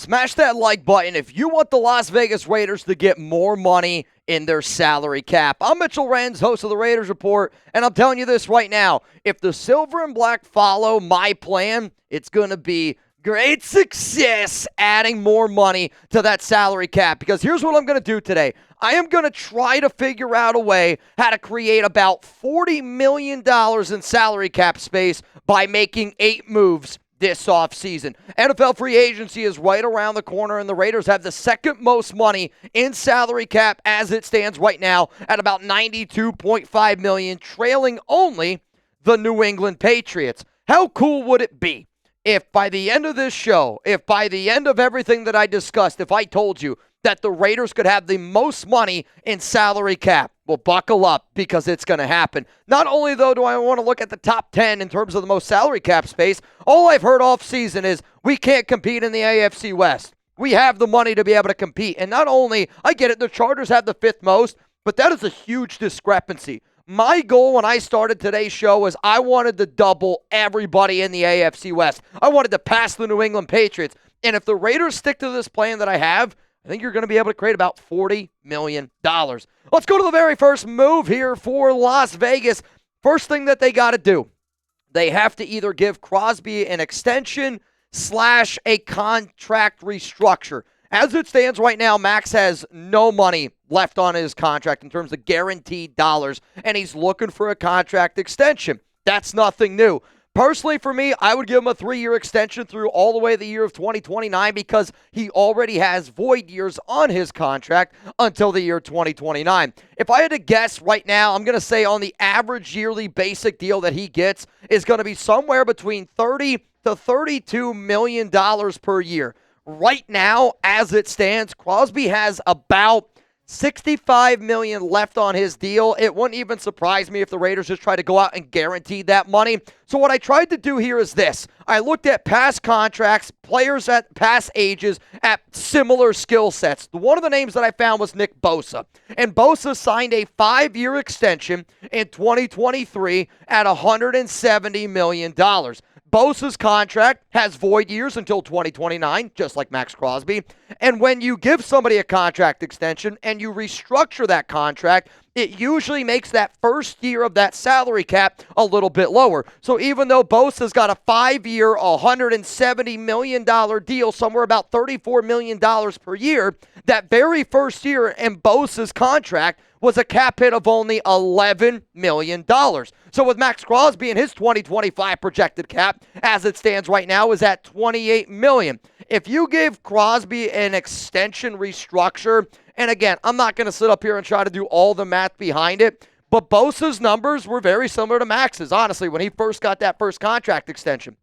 Smash that like button if you want the Las Vegas Raiders to get more money in their salary cap. I'm Mitchell Renz, host of the Raiders Report, and I'm telling you this right now. If the Silver and Black follow my plan, it's going to be great success adding more money to that salary cap, because here's what I'm going to do today. I am going to try to figure out a way how to create about $40 million in salary cap space by making 8 moves this offseason. NFL free agency is right around the corner, and the Raiders have the second most money in salary cap as it stands right now at about $92.5 million, trailing only the New England Patriots. How cool would it be if by the end of this show, if by the end of everything that I discussed, if I told you that the Raiders could have the most money in salary cap? Well, buckle up, because it's going to happen. Not only, though, do I want to look at the top 10 in terms of the most salary cap space, all I've heard off season is we can't compete in the AFC West. We have the money to be able to compete. And not only, I get it, the Chargers have the 5th most, but that is a huge discrepancy. My goal when I started today's show was I wanted to double everybody in the AFC West. I wanted to pass the New England Patriots. And if the Raiders stick to this plan that I have, I think you're going to be able to create about $40 million. Let's go to the very first move here for Las Vegas. First thing that they got to do, they have to either give Crosby an extension / a contract restructure. As it stands right now, Max has no money left on his contract in terms of guaranteed dollars, and he's looking for a contract extension. That's nothing new. Personally, for me, I would give him a 3-year extension through all the way to the year of 2029, because he already has void years on his contract until the year 2029. If I had to guess right now, I'm going to say on the average yearly basic deal that he gets is going to be somewhere between $30 to $32 million per year. Right now, as it stands, Crosby has about $65 million left on his deal. It wouldn't even surprise me if the Raiders just try to go out and guarantee that money. So what I tried to do here is this. I looked at past contracts, players at past ages, at similar skill sets. One of the names that I found was Nick Bosa. And Bosa signed a 5-year extension in 2023 at $170 million. Bosa's contract has void years until 2029, just like Maxx Crosby. And when you give somebody a contract extension and you restructure that contract, it usually makes that first year of that salary cap a little bit lower. So even though Bosa's got a 5-year, $170 million deal, somewhere about $34 million per year, that very first year in Bosa's contract was a cap hit of only $11 million. So with Maxx Crosby and his 2025 projected cap, as it stands right now, is at $28 million. If you give Crosby an extension restructure, and again, I'm not going to sit up here and try to do all the math behind it, but Bosa's numbers were very similar to Max's, honestly, when he first got that first contract extension.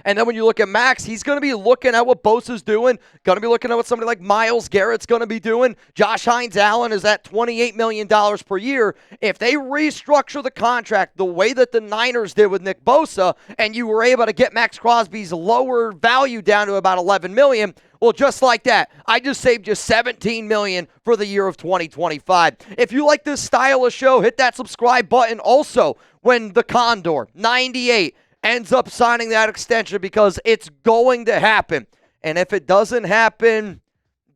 And then when you look at Max, he's going to be looking at what Bosa's doing, going to be looking at what somebody like Myles Garrett's going to be doing. Josh Hines-Allen is at $28 million per year. If they restructure the contract the way that the Niners did with Nick Bosa, and you were able to get Maxx Crosby's lower value down to about $11 million, well, just like that, I just saved you $17 million for the year of 2025. If you like this style of show, hit that subscribe button. Also, when the Condor, 98, ends up signing that extension, because it's going to happen. And if it doesn't happen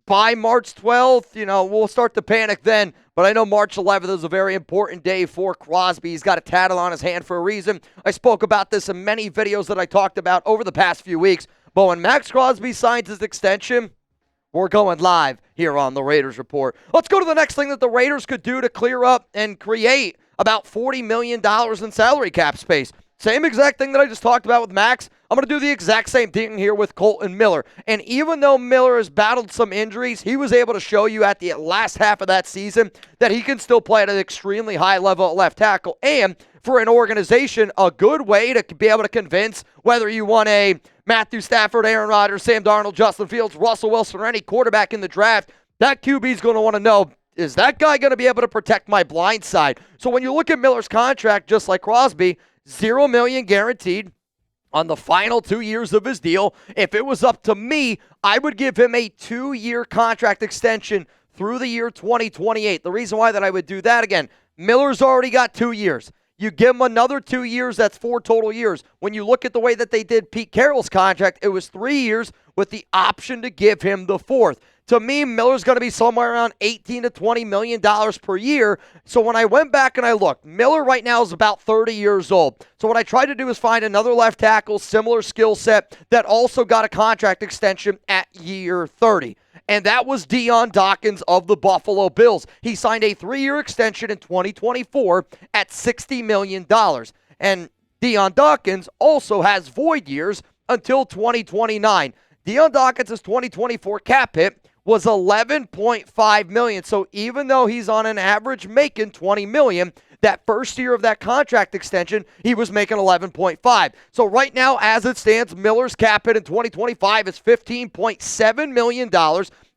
by March 12th, we'll start to panic then. But I know March 11th is a very important day for Crosby. He's got a tattle on his hand for a reason. I spoke about this in many videos that I talked about over the past few weeks. But when Maxx Crosby signs his extension, we're going live here on the Raiders Report. Let's go to the next thing that the Raiders could do to clear up and create about $40 million in salary cap space. Same exact thing that I just talked about with Max. I'm going to do the exact same thing here with Kolton Miller. And even though Miller has battled some injuries, he was able to show you at the last half of that season that he can still play at an extremely high level at left tackle. And for an organization, a good way to be able to convince whether you want a Matthew Stafford, Aaron Rodgers, Sam Darnold, Justin Fields, Russell Wilson, or any quarterback in the draft, that QB is going to want to know, is that guy going to be able to protect my blind side? So when you look at Miller's contract, just like Crosby, $0 million guaranteed on the final 2 years of his deal. If it was up to me, I would give him a 2-year contract extension through the year 2028. The reason why that I would do that, again, Miller's already got 2 years. You give him another 2 years, that's 4 total years. When you look at the way that they did Pete Carroll's contract, it was 3 years with the option to give him the 4th. To me, Miller's going to be somewhere around $18 to $20 million per year. So when I went back and I looked, Miller right now is about 30 years old. So what I tried to do is find another left tackle, similar skill set, that also got a contract extension at year 30. And that was Dion Dawkins of the Buffalo Bills. He signed a 3-year extension in 2024 at $60 million. And Dion Dawkins also has void years until 2029. Dion Dawkins' 2024 cap hit was $11.5 million. So even though he's on an average making $20 million, that first year of that contract extension, he was making $11.5. So right now, as it stands, Miller's cap hit in 2025 is $15.7 million.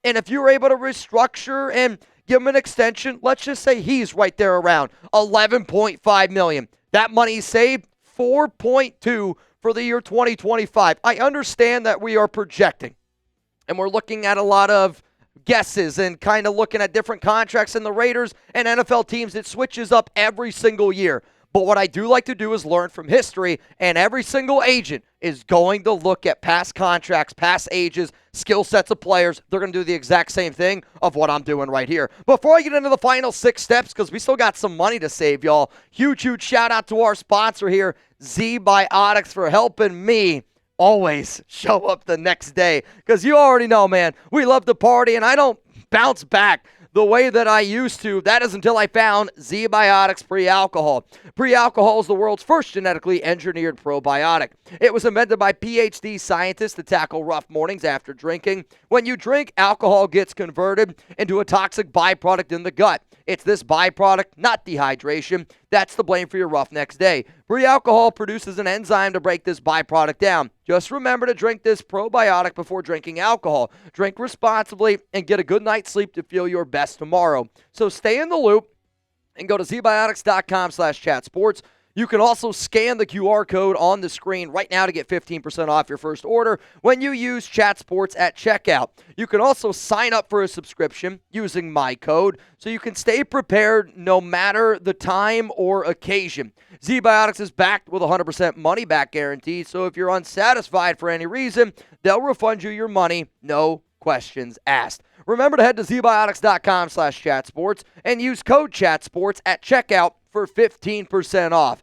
And if you're able to restructure and give him an extension, let's just say he's right there around $11.5 million. That money saved, $4.2 for the year 2025. I understand that we are projecting, and we're looking at a lot of guesses and kind of looking at different contracts in the Raiders and NFL teams. It switches up every single year. But what I do like to do is learn from history, and every single agent is going to look at past contracts, past ages, skill sets of players. They're going to do the exact same thing of what I'm doing right here. Before I get into the final 6 steps, because we still got some money to save, y'all, huge shout out to our sponsor here, ZBiotics, for helping me always show up the next day, because you already know, man, we love to party, and I don't bounce back the way that I used to. That is until I found ZBiotics Pre-Alcohol. Pre-Alcohol is the world's first genetically engineered probiotic. It was invented by PhD scientists to tackle rough mornings after drinking. When you drink, alcohol gets converted into a toxic byproduct in the gut. It's this byproduct, not dehydration, that's the blame for your rough next day. Pre-alcohol produces an enzyme to break this byproduct down. Just remember to drink this probiotic before drinking alcohol. Drink responsibly and get a good night's sleep to feel your best tomorrow. So stay in the loop and go to zbiotics.com/chatsports. You can also scan the QR code on the screen right now to get 15% off your first order when you use Chat Sports at checkout. You can also sign up for a subscription using my code so you can stay prepared no matter the time or occasion. ZBiotics is backed with a 100% money-back guarantee, so if you're unsatisfied for any reason, they'll refund you your money, no questions asked. Remember to head to zbiotics.com/chatsports and use code ChatSports at checkout for 15% off.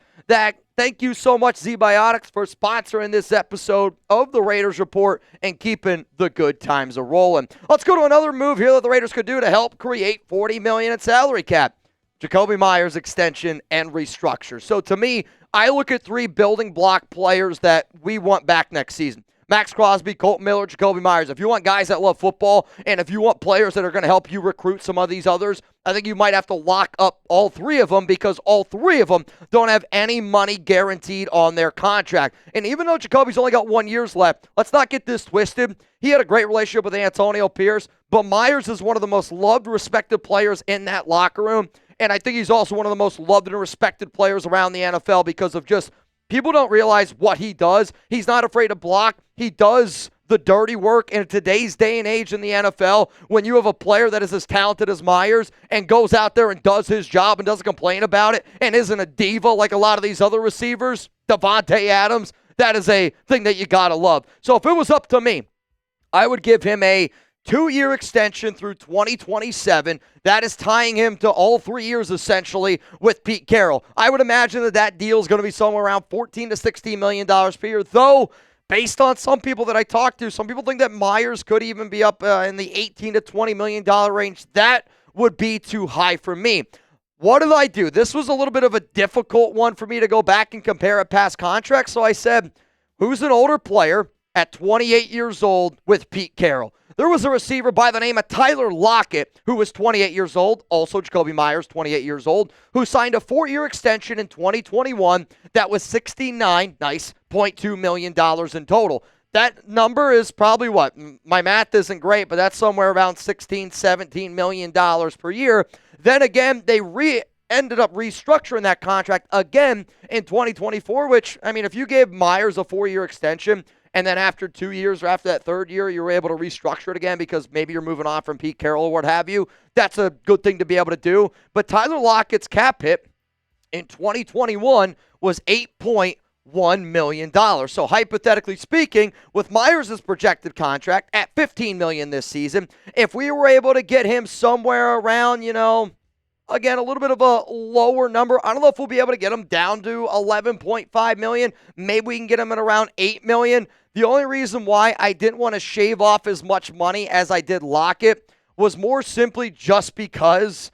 Thank you so much, ZBiotics, for sponsoring this episode of the Raiders Report and keeping the good times a-rolling. Let's go to another move here that the Raiders could do to help create $40 million in salary cap. Jakobi Meyers extension and restructure. So to me, I look at 3 building block players that we want back next season. Maxx Crosby, Kolton Miller, Jakobi Meyers. If you want guys that love football, and if you want players that are going to help you recruit some of these others, I think you might have to lock up all 3 of them, because all 3 of them don't have any money guaranteed on their contract. And even though Jakobi's only got 1 year left, let's not get this twisted. He had a great relationship with Antonio Pierce, but Meyers is one of the most loved, respected players in that locker room. And I think he's also one of the most loved and respected players around the NFL because of just people don't realize what he does. He's not afraid to block. He does the dirty work. In today's day and age in the NFL, when you have a player that is as talented as Meyers and goes out there and does his job and doesn't complain about it and isn't a diva like a lot of these other receivers, Devontae Adams, that is a thing that you got to love. So if it was up to me, I would give him a 2-year extension through 2027. That is tying him to all 3 years, essentially, with Pete Carroll. I would imagine that deal is going to be somewhere around $14 to $16 million per year, though, based on some people that I talked to, some people think that Meyers could even be up in the $18 to $20 million range. That would be too high for me. What did I do? This was a little bit of a difficult one for me to go back and compare at past contracts, so I said, who's an older player at 28 years old with Pete Carroll? There was a receiver by the name of Tyler Lockett, who was 28 years old, also Jakobi Meyers, 28 years old, who signed a 4-year extension in 2021 that was $69.2 million in total. That number is probably what? My math isn't great, but that's somewhere around $16, $17 million per year. Then again, they ended up restructuring that contract again in 2024, which, I mean, if you gave Meyers a 4-year extension, and then after 2 years or after that 3rd year, you were able to restructure it again because maybe you're moving on from Pete Carroll or what have you, that's a good thing to be able to do. But Tyler Lockett's cap hit in 2021 was $8.1 million. So hypothetically speaking, with Meyers' projected contract at $15 million this season, if we were able to get him somewhere around, again, a little bit of a lower number. I don't know if we'll be able to get him down to $11.5 million. Maybe we can get him at around $8 million. The only reason why I didn't want to shave off as much money as I did Lockett was more simply just because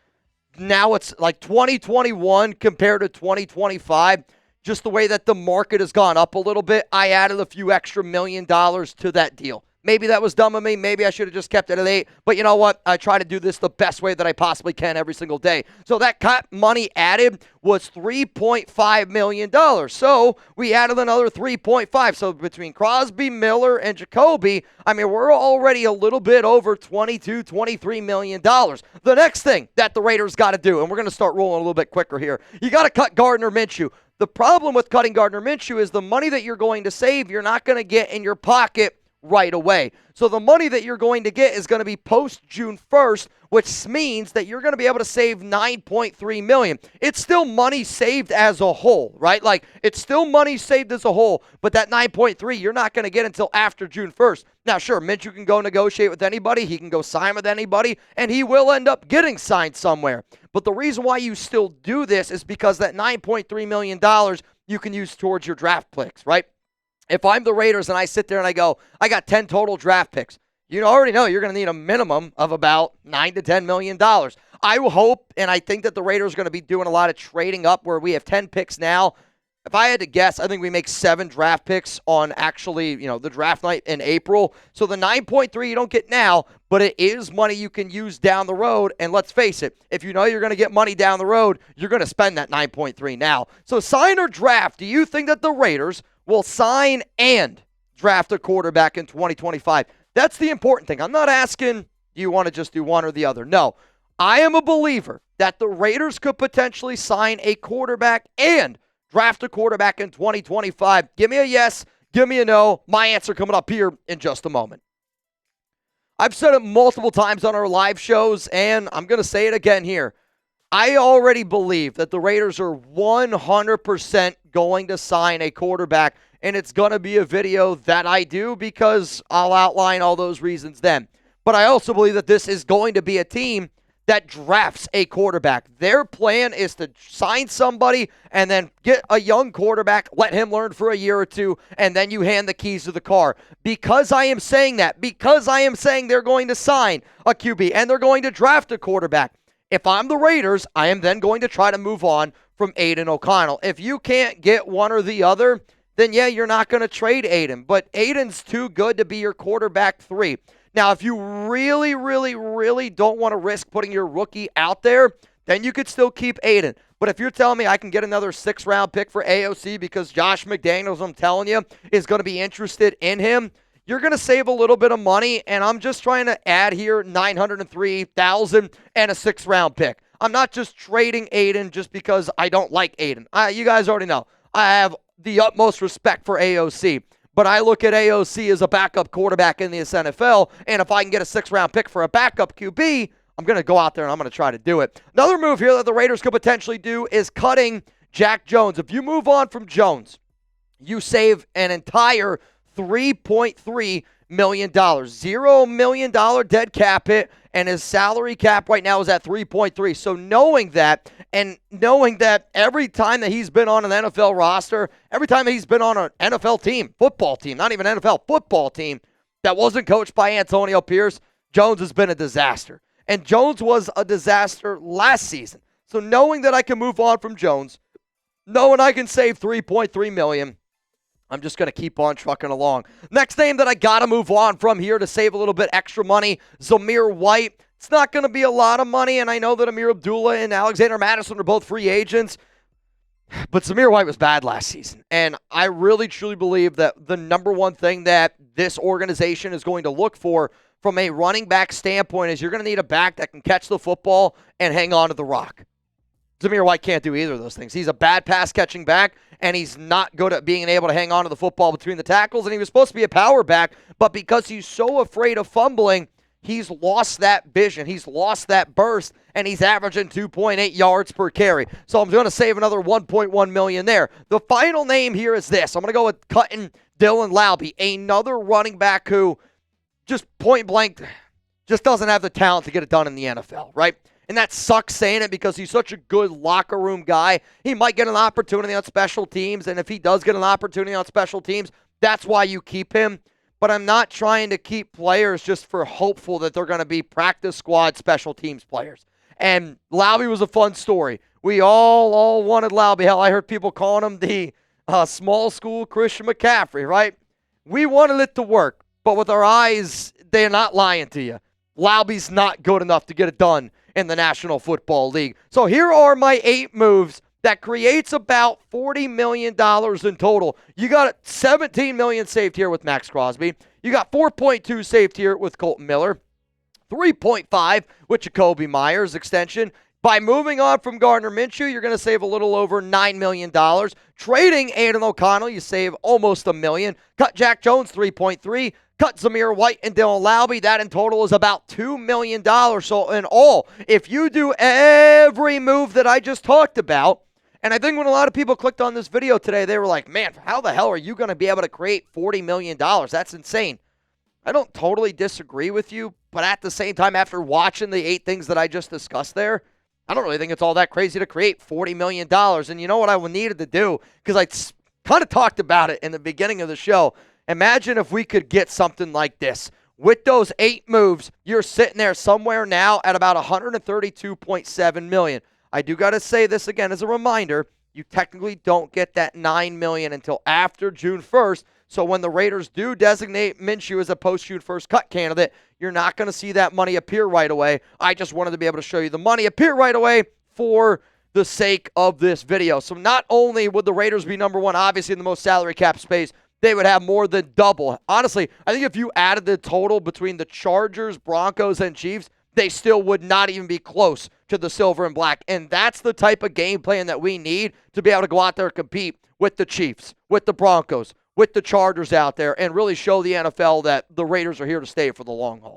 now it's like 2021 compared to 2025. Just the way that the market has gone up a little bit, I added a few extra $1 million to that deal. Maybe that was dumb of me. Maybe I should have just kept it at 8. But you know what? I try to do this the best way that I possibly can every single day. So that cap money added was $3.5 million. So we added another 3.5. So between Crosby, Miller, and Jakobi, we're already a little bit over $22, $23 million. The next thing that the Raiders got to do, and we're going to start rolling a little bit quicker here, you got to cut Gardner Minshew. The problem with cutting Gardner Minshew is the money that you're going to save, you're not going to get in your pocket right away. So the money that you're going to get is going to be post June 1st, which means that you're going to be able to save $9.3 million. It's still money saved as a whole, right? Like, it's still money saved as a whole, but that 9.3 you're not going to get until after June 1st. Now, sure, Minshew can go negotiate with anybody. He can go sign with anybody, and he will end up getting signed somewhere. But the reason why you still do this is because that $9.3 million you can use towards your draft picks, right? If I'm the Raiders and I sit there and I go, I got 10 total draft picks, you already know you're going to need a minimum of about $9 to $10 million. I hope, and I think that the Raiders are going to be doing a lot of trading up where we have 10 picks now. If I had to guess, I think we make 7 draft picks on actually, the draft night in April. So the 9.3 you don't get now, but it is money you can use down the road. And let's face it, if you know you're going to get money down the road, you're going to spend that 9.3 now. So sign or draft, do you think that the Raiders will sign and draft a quarterback in 2025? That's the important thing. I'm not asking, do you want to just do one or the other? No. I am a believer that the Raiders could potentially sign a quarterback and draft a quarterback in 2025. Give me a yes, give me a no. My answer coming up here in just a moment. I've said it multiple times on our live shows, and I'm going to say it again here. I already believe that the Raiders are 100% going to sign a quarterback, and it's going to be a video that I do because I'll outline all those reasons then. But I also believe that this is going to be a team that drafts a quarterback. Their plan is to sign somebody and then get a young quarterback, let him learn for a year or two, and then you hand the keys to the car. Because I am saying that, because I am saying they're going to sign a QB and they're going to draft a quarterback, if I'm the Raiders, I am then going to try to move on from Aidan O'Connell. If you can't get one or the other, then yeah, you're not going to trade Aidan. But Aidan's too good to be your quarterback 3. Now, if you really, really, really don't want to risk putting your rookie out there, then you could still keep Aidan. But if you're telling me I can get another 6th-round pick for AOC because Josh McDaniels, I'm telling you, is going to be interested in him, you're going to save a little bit of money, and I'm just trying to add here $903,000 and a 6th-round pick. I'm not just trading Aidan just because I don't like Aidan. You guys already know. I have the utmost respect for AOC. But I look at AOC as a backup quarterback in this NFL, and if I can get a 6th-round pick for a backup QB, I'm going to go out there and I'm going to try to do it. Another move here that the Raiders could potentially do is cutting Jack Jones. If you move on from Jones, you save an entire $3.3 million. $0 million dead cap hit, and his salary cap right now is at 3.3. So knowing that, and knowing that every time that he's been on an NFL roster, every time that he's been on an NFL team, football team, not even NFL, football team, that wasn't coached by Antonio Pierce, Jones has been a disaster. And Jones was a disaster last season. So knowing that I can move on from Jones, knowing I can save $3.3 million, I'm just going to keep on trucking along. Next name that I got to move on from here to save a little bit extra money, Zamir White. It's not going to be a lot of money, and I know that Amir Abdullah and Alexander Madison are both free agents, but Zamir White was bad last season. And I really, truly believe that the number one thing that this organization is going to look for from a running back standpoint is you're going to need a back that can catch the football and hang on to the rock. Zamir White can't do either of those things. He's a bad pass-catching back, and he's not good at being able to hang on to the football between the tackles, and he was supposed to be a power back, but because he's so afraid of fumbling, he's lost that vision. He's lost that burst, and he's averaging 2.8 yards per carry. So I'm going to save another $1.1 million there. The final name here is this. I'm going to go with cutting Dylan Laube, another running back who just point blank just doesn't have the talent to get it done in the NFL, right? And that sucks saying it because he's such a good locker room guy. He might get an opportunity on special teams, and if he does get an opportunity on special teams, that's why you keep him. But I'm not trying to keep players just for hopeful that they're going to be practice squad special teams players. And Laube was a fun story. We all wanted Laube. Hell, I heard people calling him the small school Christian McCaffrey, right? We wanted it to work, but with our eyes, they're not lying to you. Laube's not good enough to get it done in the National Football League. So here are my 8 moves that creates about $40 million in total. You got $17 million saved here with Maxx Crosby. You got $4.2 saved here with Kolton Miller. $3.5 with Jakobi Meyers extension. By moving on from Gardner Minshew, you're going to save a little over $9 million. Trading Aidan O'Connell, you save almost $1 million. Cut Jack Jones, $3.3. Cut Zamir White and Dylan Laube. That in total is about $2 million. So in all, if you do every move that I just talked about, and I think when a lot of people clicked on this video today, they were like, man, how the hell are you going to be able to create $40 million? That's insane. I don't totally disagree with you, but at the same time, after watching the 8 things that I just discussed there, I don't really think it's all that crazy to create $40 million. And you know what I needed to do? Because I kind of talked about it in the beginning of the show. Imagine if we could get something like this. With those 8 moves, you're sitting there somewhere now at about $132.7 million. I do got to say this again as a reminder. You technically don't get that $9 million until after June 1st. So when the Raiders do designate Minshew as a post-June 1st cut candidate, you're not going to see that money appear right away. I just wanted to be able to show you the money appear right away for the sake of this video. So not only would the Raiders be number 1, obviously in the most salary cap space, they would have more than double. Honestly, I think if you added the total between the Chargers, Broncos, and Chiefs, they still would not even be close to the silver and black. And that's the type of game plan that we need to be able to go out there and compete with the Chiefs, with the Broncos, with the Chargers out there, and really show the NFL that the Raiders are here to stay for the long haul.